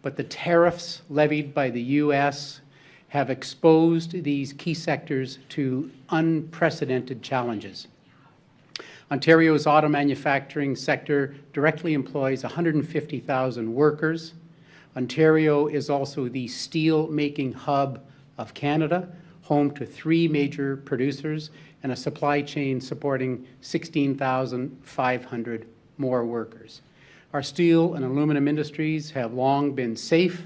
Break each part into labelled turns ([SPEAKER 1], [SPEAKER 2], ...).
[SPEAKER 1] but the tariffs levied by the U.S. have exposed these key sectors to unprecedented challenges. Ontario's auto manufacturing sector directly employs 150,000 workers. Ontario is also the steel-making hub of Canada, home to 3 major producers and a supply chain supporting 16,500 more workers. Our steel and aluminum industries have long been safe,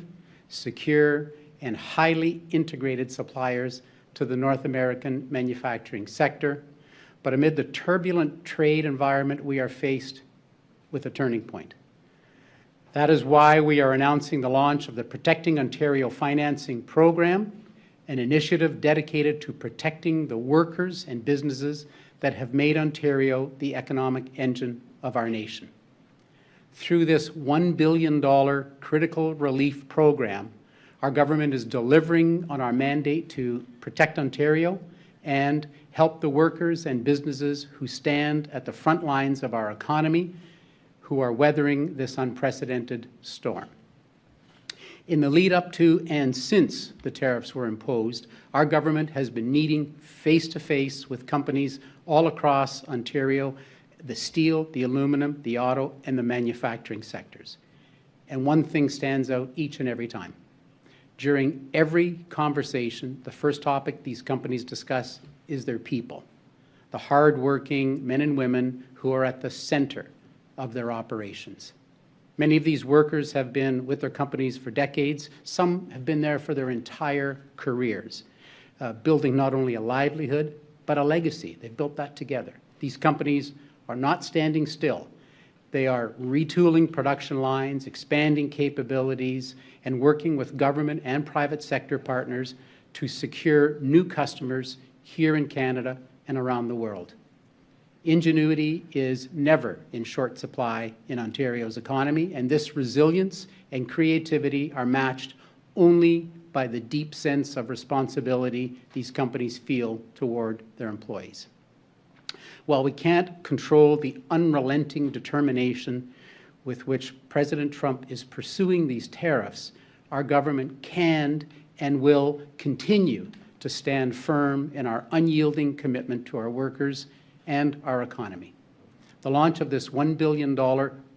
[SPEAKER 1] secure, and highly integrated suppliers to the North American manufacturing sector. But amid the turbulent trade environment, we are faced with a turning point. That is why we are announcing the launch of the Protecting Ontario Financing Program, an initiative dedicated to protecting the workers and businesses that have made Ontario the economic engine of our nation. Through this $1 billion critical relief program, our government is delivering on our mandate to protect Ontario and help the workers and businesses who stand at the front lines of our economy, who are weathering this unprecedented storm. In the lead up to and since the tariffs were imposed, our government has been meeting face-to-face with companies all across Ontario, the steel, the aluminum, the auto, and the manufacturing sectors. And one thing stands out each and every time. During every conversation, the first topic these companies discuss is their people, the hard-working men and women who are at the center of their operations. Many of these workers have been with their companies for decades. Some have been there for their entire careers, building not only a livelihood, but a legacy. They've built that together. These companies are not standing still. They are retooling production lines, expanding capabilities, and working with government and private sector partners to secure new customers here in Canada and around the world. Ingenuity is never in short supply in Ontario's economy, and this resilience and creativity are matched only by the deep sense of responsibility these companies feel toward their employees. While we can't control the unrelenting determination with which President Trump is pursuing these tariffs, our government can and will continue to stand firm in our unyielding commitment to our workers and our economy. The launch of this $1 billion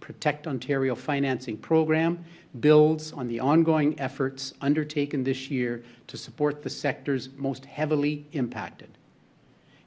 [SPEAKER 1] Protect Ontario financing program builds on the ongoing efforts undertaken this year to support the sectors most heavily impacted.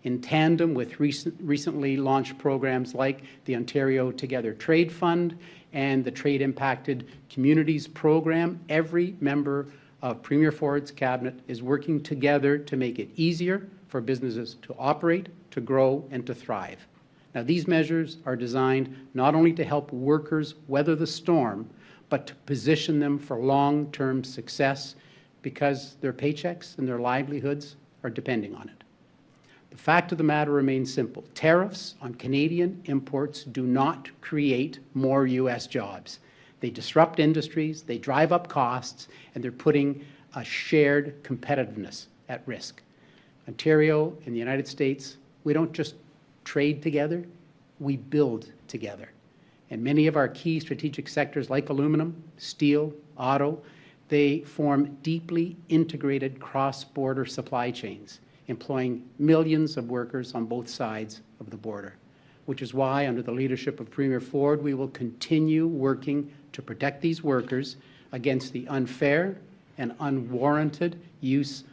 [SPEAKER 1] In tandem with recently launched programs like the Ontario Together Trade Fund and the Trade Impacted Communities Program, every member of Premier Ford's cabinet is working together to make it easier for businesses to operate, to grow, and to thrive. Now, these measures are designed not only to help workers weather the storm, but to position them for long-term success because their paychecks and their livelihoods are depending on it. The fact of the matter remains simple. Tariffs on Canadian imports do not create more U.S. jobs. They disrupt industries, they drive up costs, and they're putting a shared competitiveness at risk. Ontario and the United States, we don't just trade together, we build together. And many of our key strategic sectors like aluminum, steel, auto, they form deeply integrated cross-border supply chains, employing millions of workers on both sides of the border, which is why, under the leadership of Premier Ford, we will continue working to protect these workers against the unfair and unwarranted use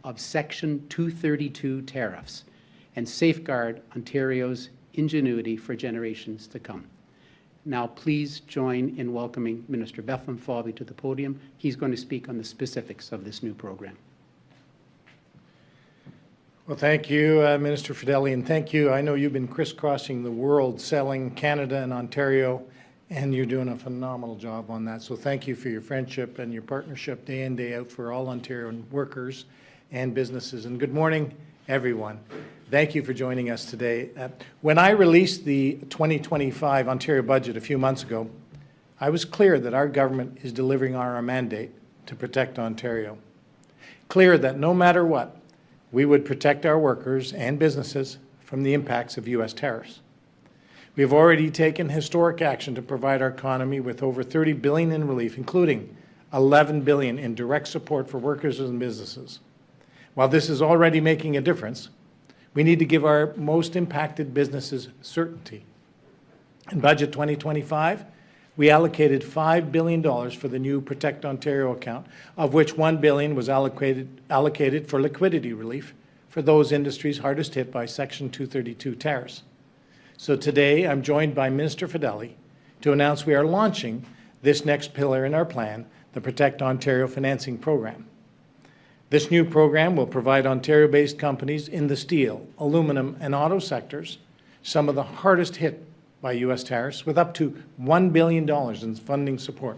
[SPEAKER 1] of Section 232 tariffs and safeguard Ontario's ingenuity for generations to come. Now, please join in welcoming Minister Bethlenfalvy to the podium. He's going to speak on the specifics of this new program.
[SPEAKER 2] Well, thank you, Minister Fedeli, and thank you. I know you've been crisscrossing the world selling Canada and Ontario, and you're doing a phenomenal job on that. So thank you for your friendship and your partnership day in, day out for all Ontarian workers and businesses. And good morning, everyone. Thank you for joining us today. When I released the 2025 Ontario budget a few months ago, I was clear that our government is delivering on our mandate to protect Ontario. Clear that no matter what, we would protect our workers and businesses from the impacts of U.S. tariffs. We have already taken historic action to provide our economy with over $30 billion in relief, including $11 billion in direct support for workers and businesses. While this is already making a difference, we need to give our most impacted businesses certainty. In Budget 2025, we allocated $5 billion for the new Protect Ontario account, of which $1 billion was allocated for liquidity relief for those industries hardest hit by Section 232 tariffs. So today, I'm joined by Minister Fedeli to announce we are launching this next pillar in our plan, the Protect Ontario Financing Program. This new program will provide Ontario-based companies in the steel, aluminum, and auto sectors, some of the hardest hit by U.S. tariffs, with up to $1 billion in funding support,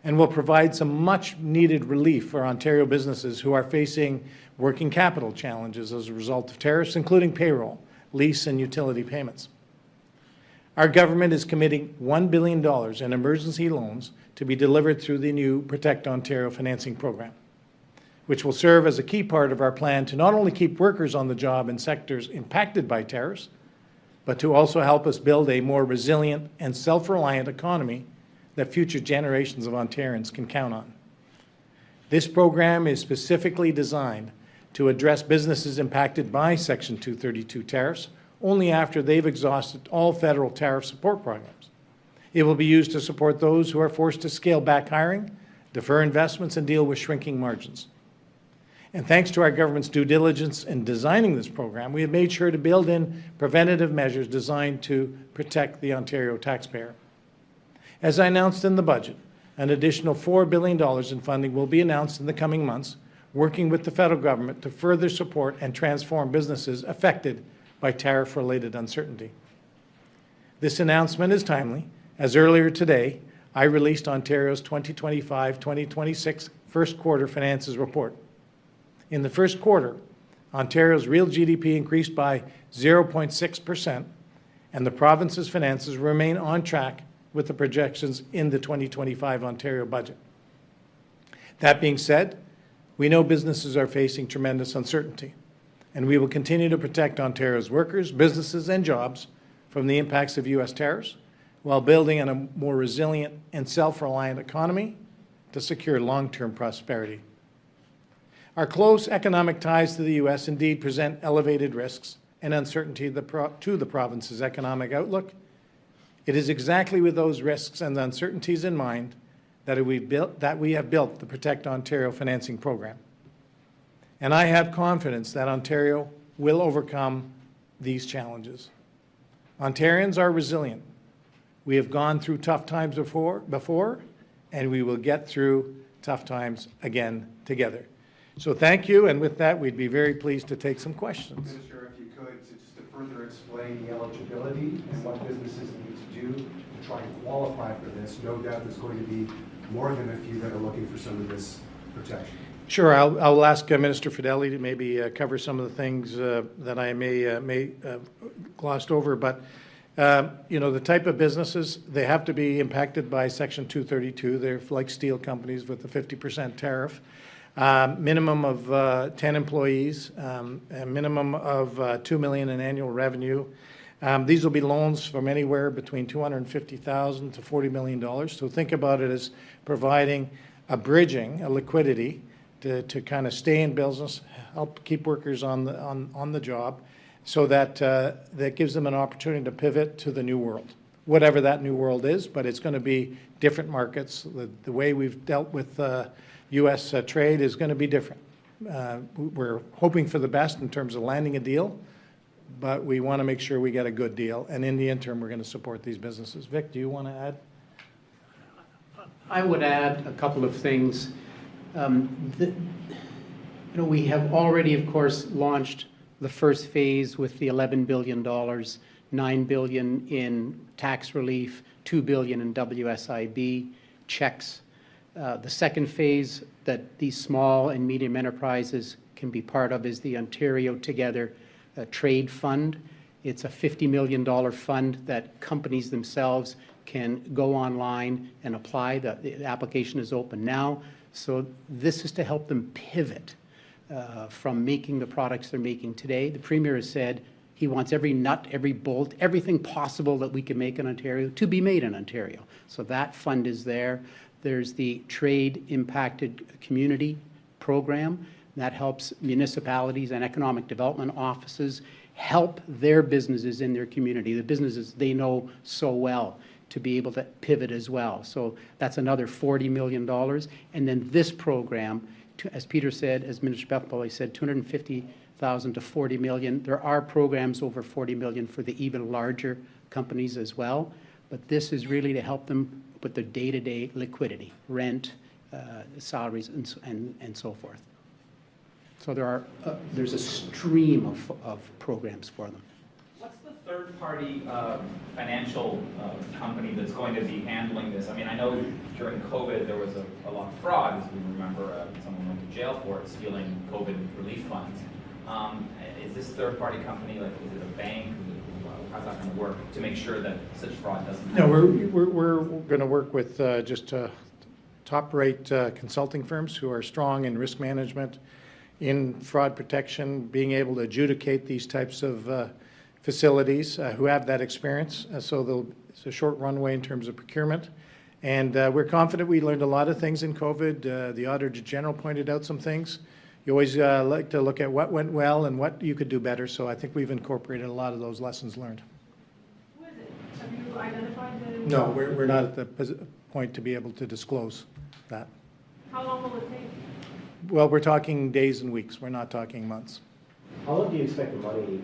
[SPEAKER 2] and will provide some much-needed relief for Ontario businesses who are facing working capital challenges as a result of tariffs, including payroll, lease, and utility payments. Our government is committing $1 billion in emergency loans to be delivered through the new Protect Ontario Financing Program, which will serve as a key part of our plan to not only keep workers on the job in sectors impacted by tariffs, but to also help us build a more resilient and self-reliant economy that future generations of Ontarians can count on. This program is specifically designed to address businesses impacted by Section 232 tariffs only after they've exhausted all federal tariff support programs. It will be used to support those who are forced to scale back hiring, defer investments, and deal with shrinking margins. And thanks to our government's due diligence in designing this program, we have made sure to build in preventative measures designed to protect the Ontario taxpayer. As I announced in the budget, an additional $4 billion in funding will be announced in the coming months, working with the federal government to further support and transform businesses affected by tariff-related uncertainty. This announcement is timely, as earlier today, I released Ontario's 2025-2026 first quarter finances report. In the first quarter, Ontario's real GDP increased by 0.6%, and the province's finances remain on track with the projections in the 2025 Ontario budget. That being said, we know businesses are facing tremendous uncertainty, and we will continue to protect Ontario's workers, businesses, and jobs from the impacts of U.S. tariffs while building on a more resilient and self-reliant economy to secure long-term prosperity. Our close economic ties to the U.S. indeed present elevated risks and uncertainty to the province's economic outlook. It is exactly with those risks and uncertainties in mind that we have built the Protect Ontario Financing Program. And I have confidence that Ontario will overcome these challenges. Ontarians are resilient. We have gone through tough times before, and we will get through tough times again together. So thank you, and with that, we'd be very pleased to take some questions.
[SPEAKER 3] Minister, if you could, just to further explain the eligibility and what businesses need to do to try and qualify for this. No doubt there's going to be more than a few that are looking for some of this protection.
[SPEAKER 2] Sure, I'll ask Minister Fedeli to maybe cover some of the things that I may glossed over, but you know, the type of businesses, they have to be impacted by Section 232. They're like steel companies with the 50% tariff. Minimum of 10 employees, a minimum of $2 million in annual revenue. These will be loans from anywhere between $250,000 to $40 million. So think about it as providing a bridging, a liquidity to kind of stay in business, help keep workers on the job, so that that gives them an opportunity to pivot to the new world, whatever that new world is. But it's going to be different markets. The way we've dealt with U.S. trade is going to be different. We're hoping for the best in terms of landing a deal, but we want to make sure we get a good deal. And in the interim, we're going to support these businesses. Vic, do you want to add?
[SPEAKER 1] I would add a couple of things. We have already, of course, launched the first phase with the $11 billion, $9 billion in tax relief, $2 billion in WSIB checks. The second phase that these small and medium enterprises can be part of is the Ontario Together Trade Fund. It's a $50 million fund that companies themselves can go online and apply. The application is open now. So this is to help them pivot from making the products they're making today. The Premier has said he wants every nut, every bolt, everything possible that we can make in Ontario to be made in Ontario. So that fund is there. There's the Trade Impacted Community Program that helps municipalities and economic development offices help their businesses in their community, the businesses they know so well, to be able to pivot as well. So that's another $40 million. And then this program, as Peter said, as Minister Bethlenfalvy said, $250,000 to $40 million. There are programs over $40 million for the even larger companies as well. But this is really to help them with their day-to-day liquidity, rent, salaries, and so forth. So there's a stream of programs for them.
[SPEAKER 4] What's the third-party financial company that's going to be handling this? I mean, I know during COVID there was a lot of fraud, as we remember. Someone went to jail for it, stealing COVID relief funds. Is this third-party company, like, is it a bank? How's that going to work to make sure that such fraud doesn't happen?
[SPEAKER 2] No, we're going to work with just top-rate consulting firms who are strong in risk management, in fraud protection, being able to adjudicate these types of facilities who have that experience. So it's a short runway in terms of procurement. And we're confident we learned a lot of things in COVID. The Auditor General pointed out some things. You always like to look at what went well and what you could do better. So I think we've incorporated a lot of those lessons learned.
[SPEAKER 5] Who is it? Have you identified the...
[SPEAKER 2] No, we're not at the point to be able to disclose that.
[SPEAKER 5] How long will it take?
[SPEAKER 2] Well, we're talking days and weeks. We're not talking months.
[SPEAKER 6] How long do you expect the money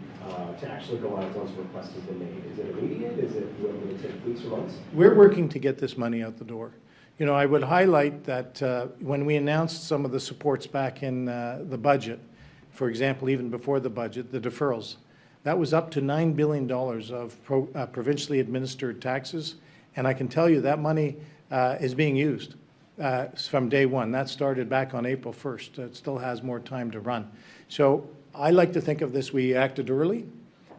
[SPEAKER 6] to actually go out once a request has been made? Is it immediate? Is it will it take weeks or months?
[SPEAKER 2] We're working to get this money out the door. You know, I would highlight that when we announced some of the supports back in the budget, for example, even before the budget, the deferrals, that was up to $9 billion of provincially administered taxes. And I can tell you that money is being used from day one. That started back on April 1st. It still has more time to run. So I like to think of this, we acted early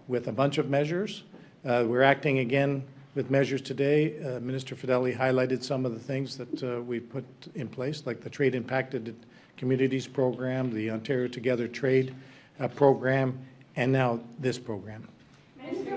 [SPEAKER 2] with a bunch of measures. We're acting again with measures today. Minister Fedeli highlighted some of the things that we put in place, like the Trade Impacted Communities Program, the Ontario Together Trade Program, and now this program.
[SPEAKER 5] Minister,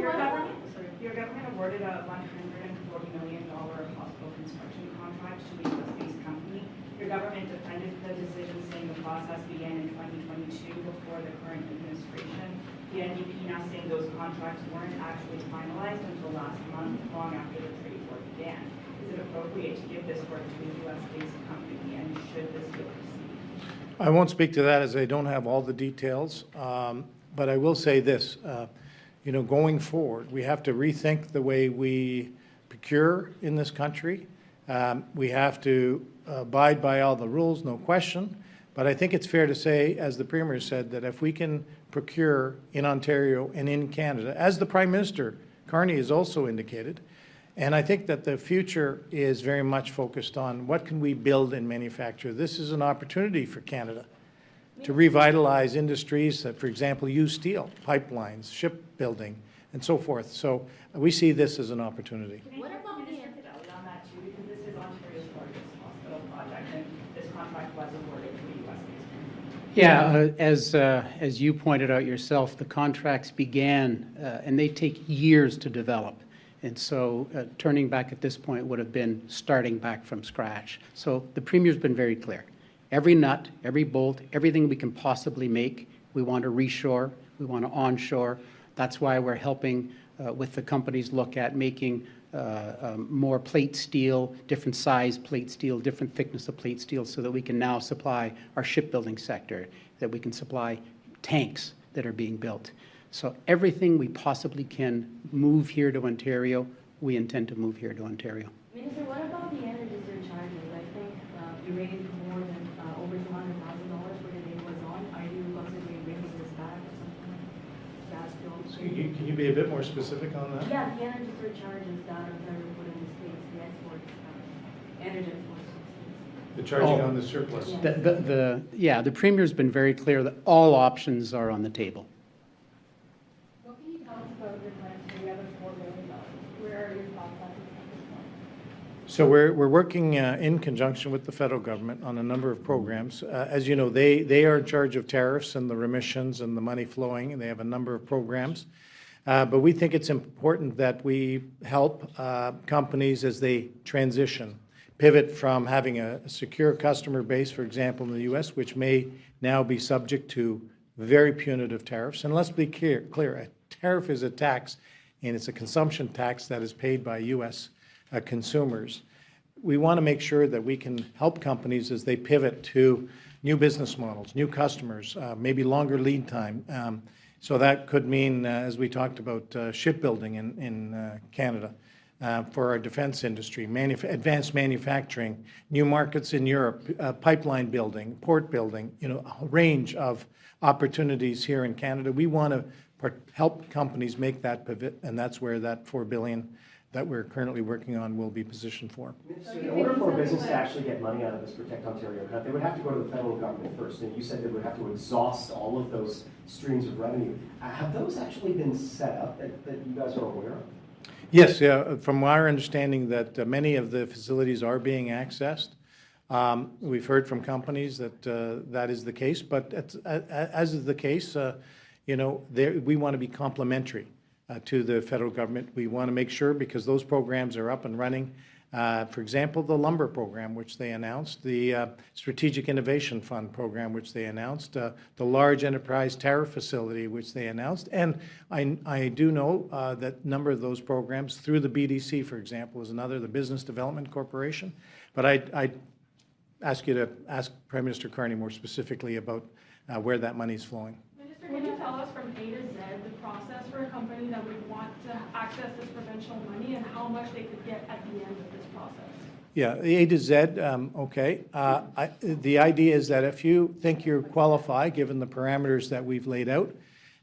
[SPEAKER 5] your government awarded a $140 million hospital construction contract to a U.S.-based company. Your government defended the decision, saying the process began in 2022 before the current administration. The NDP now saying those contracts weren't actually finalized until last month, long after the trade war began. Is it appropriate to give this work to a U.S.-based company, and should this deal proceed?
[SPEAKER 2] I won't speak to that as I don't have all the details, but I will say this. You know, going forward, we have to rethink the way we procure in this country. We have to abide by all the rules, no question. But I think it's fair to say, as the Premier said, that if we can procure in Ontario and in Canada, as the Prime Minister, Carney, has also indicated, and I think that the future is very much focused on what can we build and manufacture. This is an opportunity for Canada to revitalize industries that, for example, use steel, pipelines, shipbuilding, and so forth. So we see this as an opportunity.
[SPEAKER 5] What about Minister Fedeli on that too? Because this is Ontario's largest hospital project, and this contract was awarded to a U.S.-based company.
[SPEAKER 1] Yeah, as you pointed out yourself, the contracts began, and they take years to develop. And so turning back at this point would have been starting back from scratch. So the Premier's been very clear. Every nut, every bolt, everything we can possibly make, we want to reshore, we want to onshore. That's why we're helping with the companies look at making more plate steel, different size plate steel, different thickness of plate steel, so that we can now supply our shipbuilding sector, that we can supply tanks that are being built. So everything we possibly can move here to Ontario, we intend to move here to Ontario.
[SPEAKER 7] Minister, what about the energy surcharges? I think you raised more than over $200,000 for the day was on. Are you considering bringing this back or something? That's still...
[SPEAKER 2] So can you be a bit more specific on that?
[SPEAKER 7] Yeah, the energy surcharges that Ontario put in the States, the exports, energy exports.
[SPEAKER 2] The charging on the surplus.
[SPEAKER 1] Yeah, the Premier's been very clear that all options are on the table.
[SPEAKER 7] What can you tell us about your plans for the other $4 billion? Where are your thoughts at this point?
[SPEAKER 2] So we're working in conjunction with the federal government on a number of programs. As you know, they are in charge of tariffs and the remissions and the money flowing, and they have a number of programs. But we think it's important that we help companies as they transition, pivot from having a secure customer base, for example, in the U.S., which may now be subject to very punitive tariffs. And let's be clear, a tariff is a tax, and it's a consumption tax that is paid by U.S. Consumers. We want to make sure that we can help companies as they pivot to new business models, new customers, maybe longer lead time. So that could mean, as we talked about, shipbuilding in Canada, for our defense industry, advanced manufacturing, new markets in Europe, pipeline building, port building, a range of opportunities here in Canada. We want to help companies make that pivot, and that's where that $4 billion that we're currently working on will be positioned for.
[SPEAKER 6] So in order for a business to actually get money out of this Protect Ontario account, they would have to go to the federal government first. And you said they would have to exhaust all of those streams of revenue. Have those actually been set up that you guys are aware of?
[SPEAKER 2] Yes, from our understanding that many of the facilities are being accessed. We've heard from companies that that is the case, but as is the case, we want to be complementary to the federal government. We want to make sure, because those programs are up and running. For example, the lumber program, which they announced, the Strategic Innovation Fund program, which they announced, the large enterprise tariff facility, which they announced. And I do know that a number of those programs, through the BDC, for example, is another, the Business Development Corporation. But I ask you to ask Prime Minister Carney more specifically about where that money is flowing.
[SPEAKER 8] Minister, can you tell us from A to Z the process for a company that would want to access this provincial money and how much they could get at the end of this process?
[SPEAKER 2] Yeah, A to Z, okay. The idea is that if you think you qualify, given the parameters that we've laid out,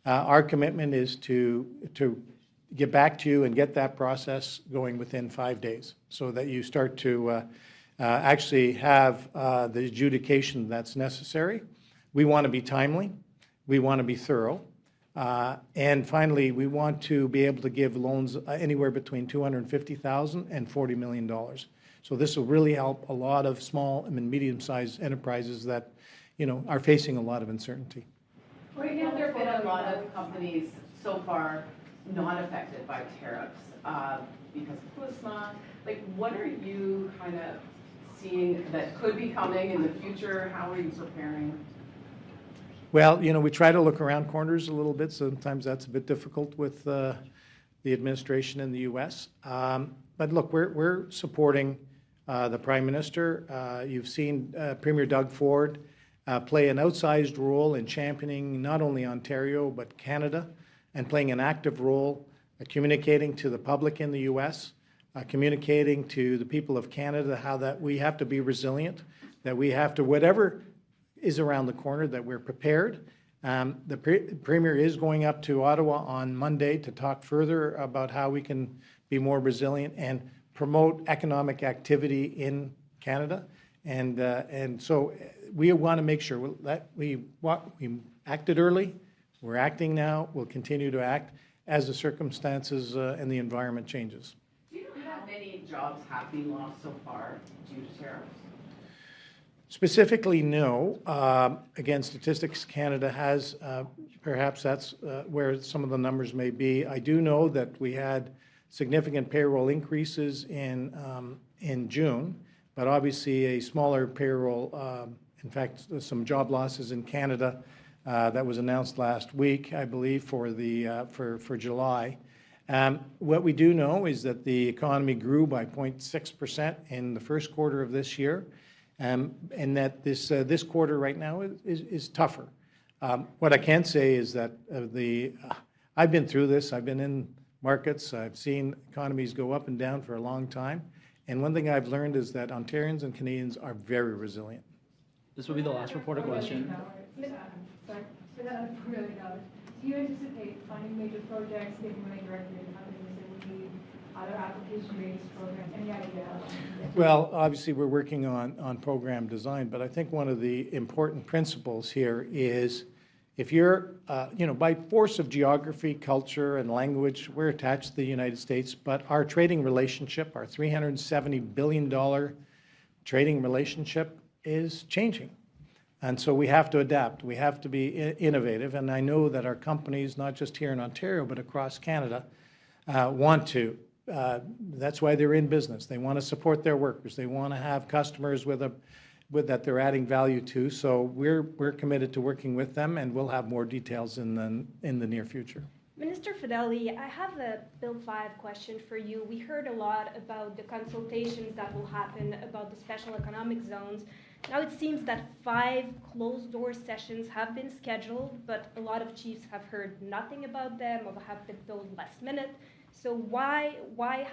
[SPEAKER 2] our commitment is to get back to you and get that process going within 5 days, so that you start to actually have the adjudication that's necessary. We want to be timely. We want to be thorough. And finally, we want to be able to give loans anywhere between $250,000 and $40 million. So this will really help a lot of small and medium-sized enterprises that, are facing a lot of uncertainty.
[SPEAKER 9] Right now, there have been a lot of companies so far not affected by tariffs because of CUSMA. What are you kind of seeing that could be coming in the future? How are you preparing?
[SPEAKER 2] Well, we try to look around corners a little bit. Sometimes that's a bit difficult with the administration in the U.S. But look, we're supporting the Prime Minister. You've seen Premier Doug Ford play an outsized role in championing not only Ontario but Canada, and playing an active role communicating to the public in the U.S., communicating to the people of Canada how that we have to be resilient, that we have to, whatever is around the corner, that we're prepared. The Premier is going up to Ottawa on Monday to talk further about how we can be more resilient and promote economic activity in Canada. And so we want to make sure that we acted early, we're acting now, we'll continue to act as the circumstances and the environment changes.
[SPEAKER 9] Do you know how many jobs have been lost so far due to tariffs?
[SPEAKER 2] Specifically, no. Again, Statistics Canada has, perhaps that's where some of the numbers may be. I do know that we had significant payroll increases in June, but obviously a smaller payroll, in fact, some job losses in Canada that was announced last week, I believe, for July. What we do know is that the economy grew by 0.6% in the first quarter of this year. And that this quarter right now is tougher. What I can say is that I've been through this. I've been in markets. I've seen economies go up and down for a long time. And one thing I've learned is that Ontarians and Canadians are very resilient.
[SPEAKER 10] This will be the last reporter question.
[SPEAKER 8] Sorry, for that $4 million, do you anticipate funding major projects, giving money directly to companies that would need other application-based programs? Any idea?
[SPEAKER 2] Well, obviously, we're working on program design, but I think one of the important principles here is if you're, by force of geography, culture, and language, we're attached to the United States, but our trading relationship, our $370 billion trading relationship is changing. And so we have to adapt. We have to be innovative. And I know that our companies, not just here in Ontario, but across Canada, want to That's why they're in business. They want to support their workers. They want to have customers that they're adding value to. So we're committed to working with them, and we'll have more details in the near future.
[SPEAKER 11] Minister Fedeli, I have a Bill 5 question for you. We heard a lot about the consultations that will happen about the special economic zones. Now it seems that 5 closed-door sessions have been scheduled, but a lot of chiefs have heard nothing about them or have been told last minute. So why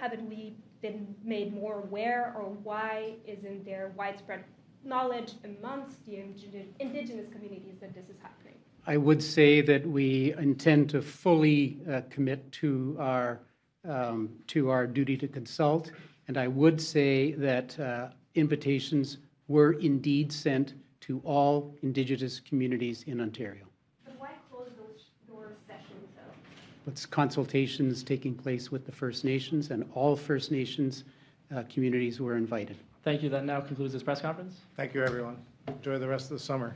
[SPEAKER 11] haven't we been made more aware, or why isn't there widespread knowledge amongst the indigenous communities that this is happening?
[SPEAKER 1] I would say that we intend to fully commit to our duty to consult, and I would say that invitations were indeed sent to all Indigenous communities in Ontario.
[SPEAKER 11] But why close those door sessions, though?
[SPEAKER 1] It's consultations taking place with the First Nations, and all First Nations communities were invited.
[SPEAKER 10] Thank you. That now concludes this press conference.
[SPEAKER 2] Thank you, everyone. Enjoy the rest of the summer.